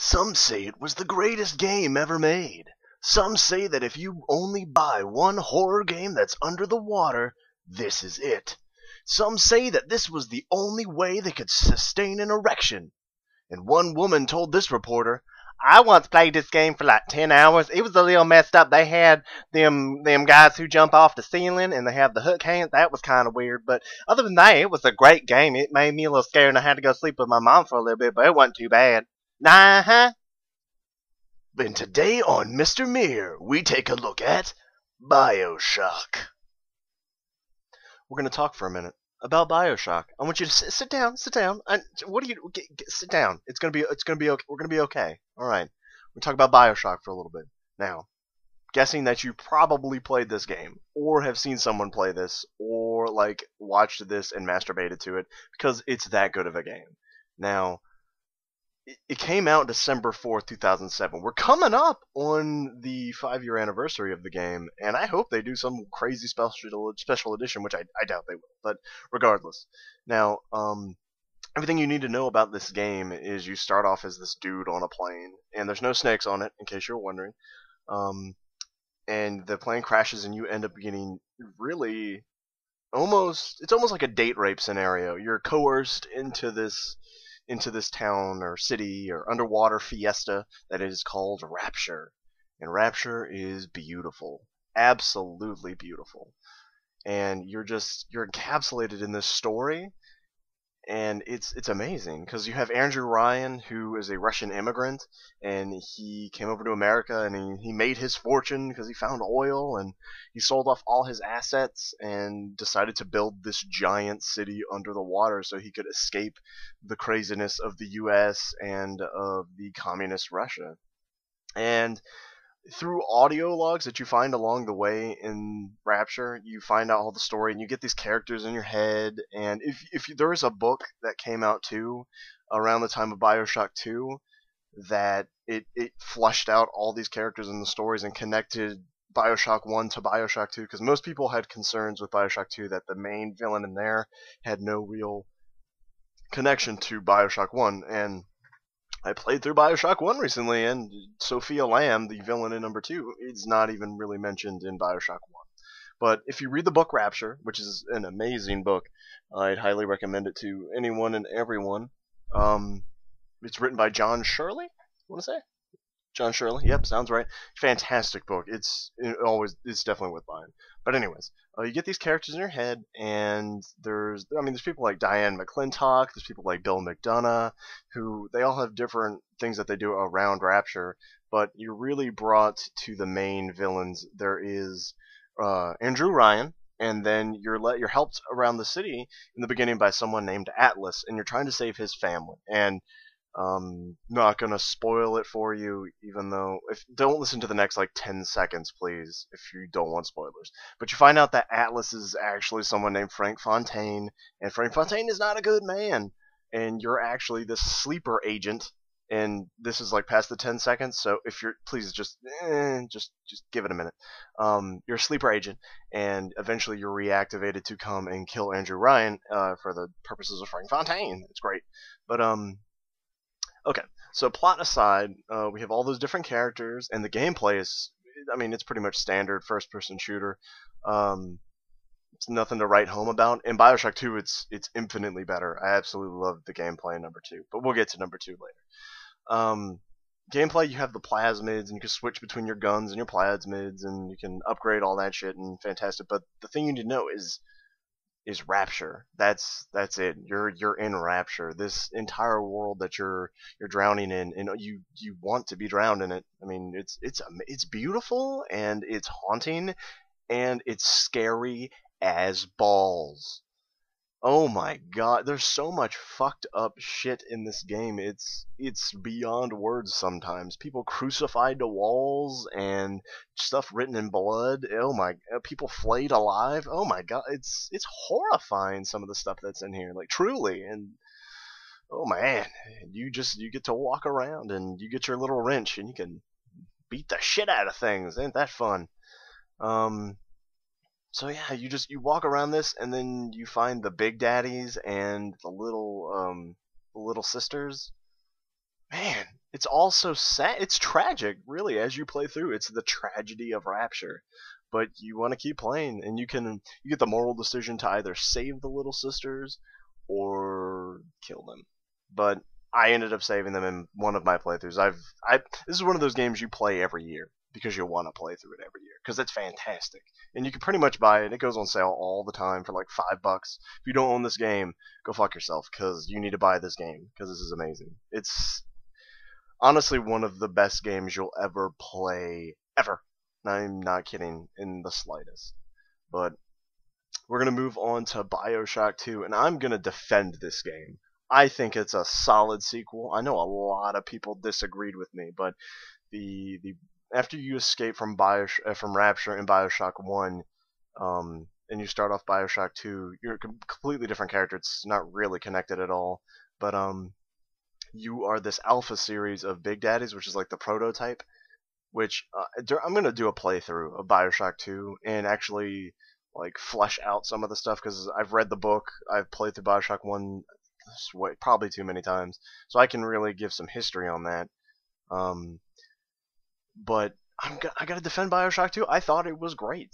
Some say it was the greatest game ever made. Some say that if you only buy one horror game that's under the water, this is it. Some say that this was the only way they could sustain an erection. And one woman told this reporter, "I once played this game for like 10 hours. It was a little messed up. They had them guys who jump off the ceiling and they have the hook hands. That was kind of weird. But other than that, it was a great game. It made me a little scared and I had to go sleep with my mom for a little bit, but it wasn't too bad." Nah. And today on Mr. Mirror, we take a look at Bioshock. We're going to talk for a minute about Bioshock. I want you to sit down. What do you sit down? It's going to be okay. We're going to be okay. All right. We're talking about Bioshock for a little bit. Now, guessing that you probably played this game or have seen someone play this or like watched this and masturbated to it because it's that good of a game. Now, it came out December 4th, 2007. We're coming up on the 5-year anniversary of the game, and I hope they do some crazy special edition, which I doubt they will, but regardless. Now, everything you need to know about this game is you start off as this dude on a plane, and there's no snakes on it, in case you're wondering. And the plane crashes, and you end up getting really it's almost like a date rape scenario. You're coerced into this town or city or underwater fiesta that is called Rapture. And Rapture is beautiful. Absolutely beautiful. And you're encapsulated in this story, and it's amazing because you have Andrew Ryan, who is a Russian immigrant, and he came over to America and he made his fortune because he found oil, and he sold off all his assets and decided to build this giant city under the water so he could escape the craziness of the US and of the communist Russia. And through audio logs that you find along the way in Rapture, you find out all the story, and you get these characters in your head. And there is a book that came out too around the time of Bioshock 2 that it flushed out all these characters and the stories and connected Bioshock 1 to Bioshock 2, because most people had concerns with Bioshock 2 that the main villain in there had no real connection to Bioshock 1. And I played through Bioshock 1 recently, and Sophia Lamb, the villain in number 2, is not even really mentioned in Bioshock 1. But if you read the book Rapture, which is an amazing book, I'd highly recommend it to anyone and everyone. It's written by John Shirley, I want to say? John Shirley, yep, sounds right. Fantastic book. It's definitely worth buying. But anyways, you get these characters in your head, and there's people like Diane McClintock, there's people like Bill McDonough, who they all have different things that they do around Rapture, but you're really brought to the main villains. There is Andrew Ryan, and then you're helped around the city in the beginning by someone named Atlas, and you're trying to save his family. And not gonna spoil it for you, even though don't listen to the next like 10 seconds, please, if you don't want spoilers. But you find out that Atlas is actually someone named Frank Fontaine, and Frank Fontaine is not a good man, and you're actually this sleeper agent. And this is like past the 10 seconds, so if you're please just give it a minute. You're a sleeper agent, and eventually you're reactivated to come and kill Andrew Ryan for the purposes of Frank Fontaine. It's great, but okay, so plot aside, we have all those different characters, and the gameplay is, it's pretty much standard first-person shooter. It's nothing to write home about. In Bioshock 2, it's infinitely better. I absolutely love the gameplay in number 2, but we'll get to number 2 later. Gameplay, you have the plasmids, and you can switch between your guns and your plasmids, and you can upgrade all that shit, and fantastic. But the thing you need to know is Rapture. That's it. You're in Rapture. This entire world that you're drowning in, and you want to be drowned in it. It's beautiful, and it's haunting, and it's scary as balls. Oh my god, there's so much fucked up shit in this game. It's beyond words sometimes. People crucified to walls and stuff written in blood. Oh my, people flayed alive. Oh my god, it's horrifying, some of the stuff that's in here, like truly. And oh man, you get to walk around and you get your little wrench and you can beat the shit out of things. Ain't that fun? So yeah, you walk around this, and then you find the big daddies and the little sisters. Man, it's also sad. It's tragic, really, as you play through. It's the tragedy of Rapture, but you want to keep playing, and you get the moral decision to either save the little sisters or kill them. But I ended up saving them in one of my playthroughs. This is one of those games you play every year because you want to play through it every year because it's fantastic, and you can pretty much buy it. It goes on sale all the time for like $5. If you don't own this game, go fuck yourself because you need to buy this game because this is amazing. It's honestly one of the best games you'll ever play ever. I'm not kidding in the slightest. But we're going to move on to Bioshock 2, and I'm going to defend this game. I think it's a solid sequel. I know a lot of people disagreed with me, but the after you escape from from Rapture in Bioshock 1, and you start off Bioshock 2, you're a completely different character. It's not really connected at all, but you are this alpha series of Big Daddies, which is like the prototype. Which I'm gonna do a playthrough of Bioshock 2 and actually like flesh out some of the stuff because I've read the book, I've played through Bioshock 1 probably too many times, so I can really give some history on that. But I gotta defend Bioshock 2. I thought it was great.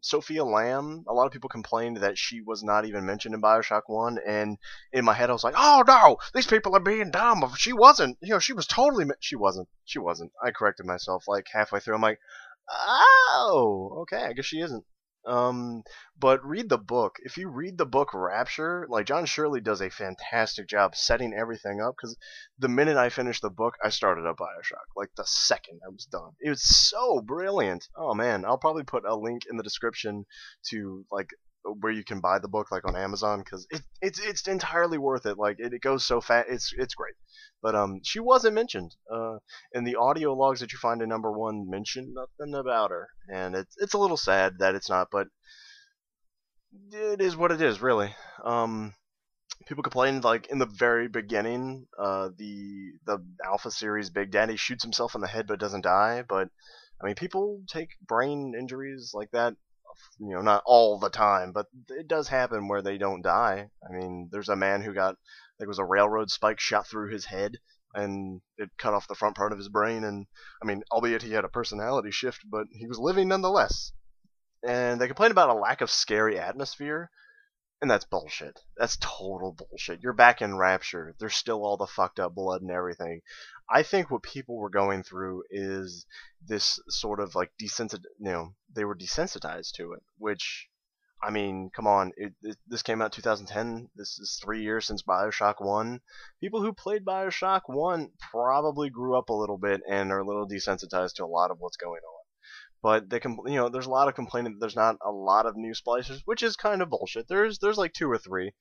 Sophia Lamb, a lot of people complained that she was not even mentioned in Bioshock 1, and in my head I was like, oh no, these people are being dumb. She wasn't. She was totally. She wasn't. She wasn't. I corrected myself like halfway through. I'm like, oh, okay, I guess she isn't. But read the book. If you read the book Rapture, like John Shirley does a fantastic job setting everything up. Because the minute I finished the book, I started up Bioshock. Like the second I was done, it was so brilliant. Oh man, I'll probably put a link in the description to like where you can buy the book, like on Amazon, because it's entirely worth it. Like it goes so fast. It's great. But she wasn't mentioned. And the audio logs that you find in number 1 mention nothing about her, and it's a little sad that it's not, but it is what it is, really. People complained like in the very beginning, the Alpha series Big Daddy shoots himself in the head but doesn't die. But I mean, people take brain injuries like that. Not all the time, but it does happen where they don't die. I mean, there's a man who got, there was a railroad spike shot through his head, and it cut off the front part of his brain. And I mean, albeit he had a personality shift, but he was living nonetheless. And they complained about a lack of scary atmosphere, and that's bullshit. That's total bullshit. You're back in Rapture. There's still all the fucked up blood and everything. I think what people were going through is this sort of like they were desensitized to it, which, I mean, come on, this came out 2010. This is 3 years since Bioshock 1. People who played Bioshock 1 probably grew up a little bit and are a little desensitized to a lot of what's going on. But there's a lot of complaining that there's not a lot of new splicers, which is kind of bullshit. There's like 2 or 3.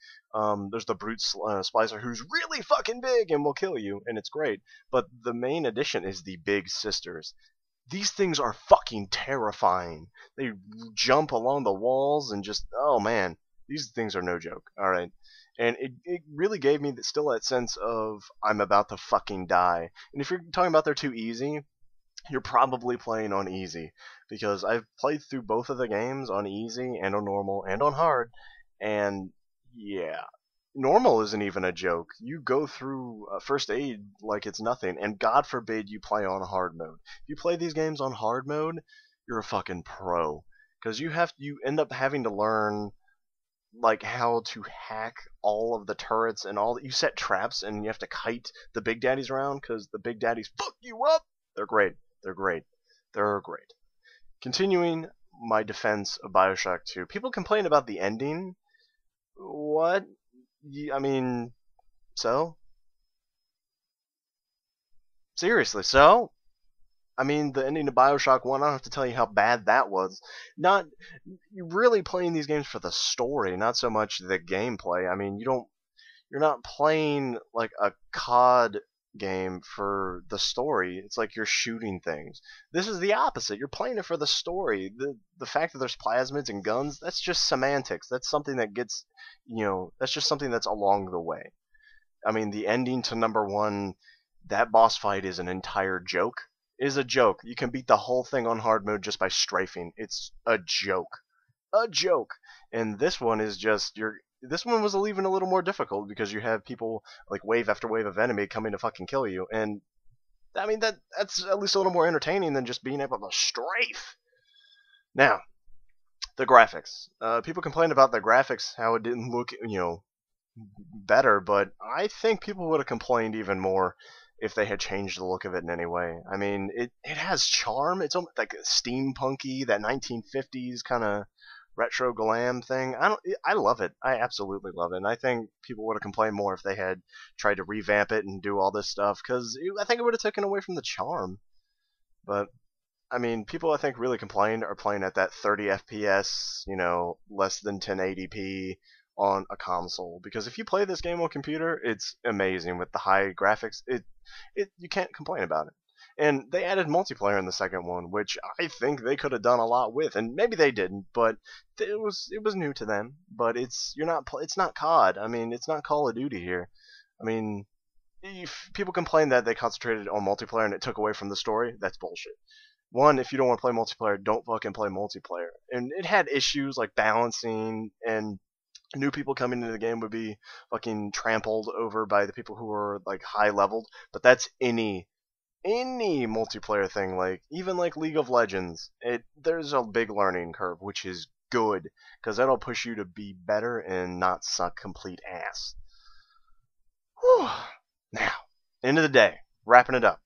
There's the brute splicer who's really fucking big and will kill you, and it's great. But the main addition is the big sisters. These things are fucking terrifying. They jump along the walls and just, oh man, these things are no joke. All right. And it really gave me still that sense of I'm about to fucking die. And if you're talking about they're too easy, you're probably playing on easy, because I've played through both of the games on easy and on normal and on hard, and yeah, normal isn't even a joke. You go through first aid like it's nothing, and God forbid you play on hard mode. If you play these games on hard mode, you're a fucking pro, because you end up having to learn like how to hack all of the turrets and all that. You set traps and you have to kite the big daddies around because the big daddies fuck you up. They're great. They're great. They're great. Continuing my defense of Bioshock 2, people complain about the ending. What? I mean, so? Seriously, so? I mean, the ending of Bioshock 1, I don't have to tell you how bad that was. You're really playing these games for the story, not so much the gameplay. I mean, you're not playing like a COD game for the story. It's like you're shooting things. This is the opposite. You're playing it for the story. The fact that there's plasmids and guns, that's just semantics. That's something that gets, that's just something that's along the way. I mean, the ending to number 1, that boss fight is an entire joke. It is a joke. You can beat the whole thing on hard mode just by strafing. It's a joke. A joke. And this one is just this one was even a little more difficult because you have people like wave after wave of enemy coming to fucking kill you, and I mean, that's at least a little more entertaining than just being able to strafe. Now, the graphics. People complained about the graphics, how it didn't look, better, but I think people would have complained even more if they had changed the look of it in any way. I mean, it has charm. It's almost like steampunky, that 1950s kind of retro glam thing. I love it. I absolutely love it. And I think people would have complained more if they had tried to revamp it and do all this stuff, because I think it would have taken away from the charm. But I mean, people I think really complained are playing at that 30 FPS, less than 1080p on a console. Because if you play this game on computer, it's amazing with the high graphics. It you can't complain about it. And they added multiplayer in the second one, which I think they could have done a lot with, and maybe they didn't, but it was new to them. But it's not COD. I mean, it's not Call of Duty here. I mean, if people complain that they concentrated on multiplayer and it took away from the story, that's bullshit. One, if you don't want to play multiplayer, don't fucking play multiplayer. And it had issues like balancing, and new people coming into the game would be fucking trampled over by the people who are like high leveled. But that's any multiplayer thing, like even like League of Legends. There's a big learning curve, which is good because that'll push you to be better and not suck complete ass. Whew. Now, end of the day, wrapping it up.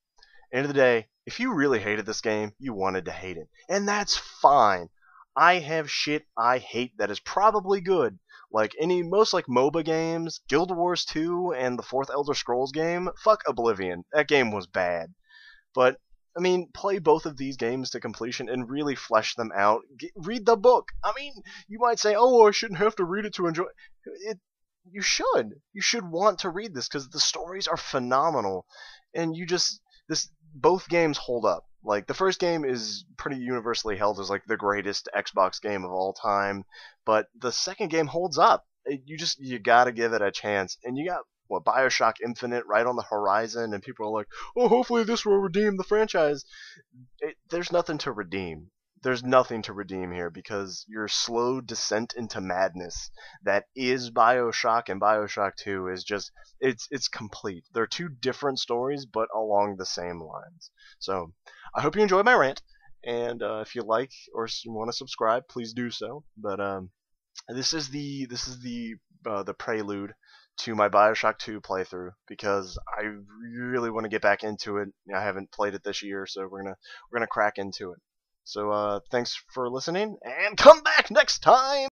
End of the day, if you really hated this game, you wanted to hate it. And that's fine. I have shit I hate that is probably good. Like most like MOBA games, Guild Wars 2 and the fourth Elder Scrolls game, fuck Oblivion. That game was bad. But, I mean, play both of these games to completion and really flesh them out. Read the book. I mean, you might say, oh, I shouldn't have to read it to enjoy it. You should. You should want to read this because the stories are phenomenal. And both games hold up. Like, the first game is pretty universally held as, like, the greatest Xbox game of all time. But the second game holds up. You gotta give it a chance. And you got, Bioshock Infinite right on the horizon, and people are like, oh, hopefully this will redeem the franchise. There's nothing to redeem. There's nothing to redeem here because your slow descent into madness that is Bioshock and Bioshock 2 is just, it's complete. They're two different stories, but along the same lines. So, I hope you enjoyed my rant, and if you like or want to subscribe, please do so. But this is the prelude to my Bioshock 2 playthrough because I really want to get back into it. I haven't played it this year, so we're gonna crack into it. So thanks for listening, and come back next time!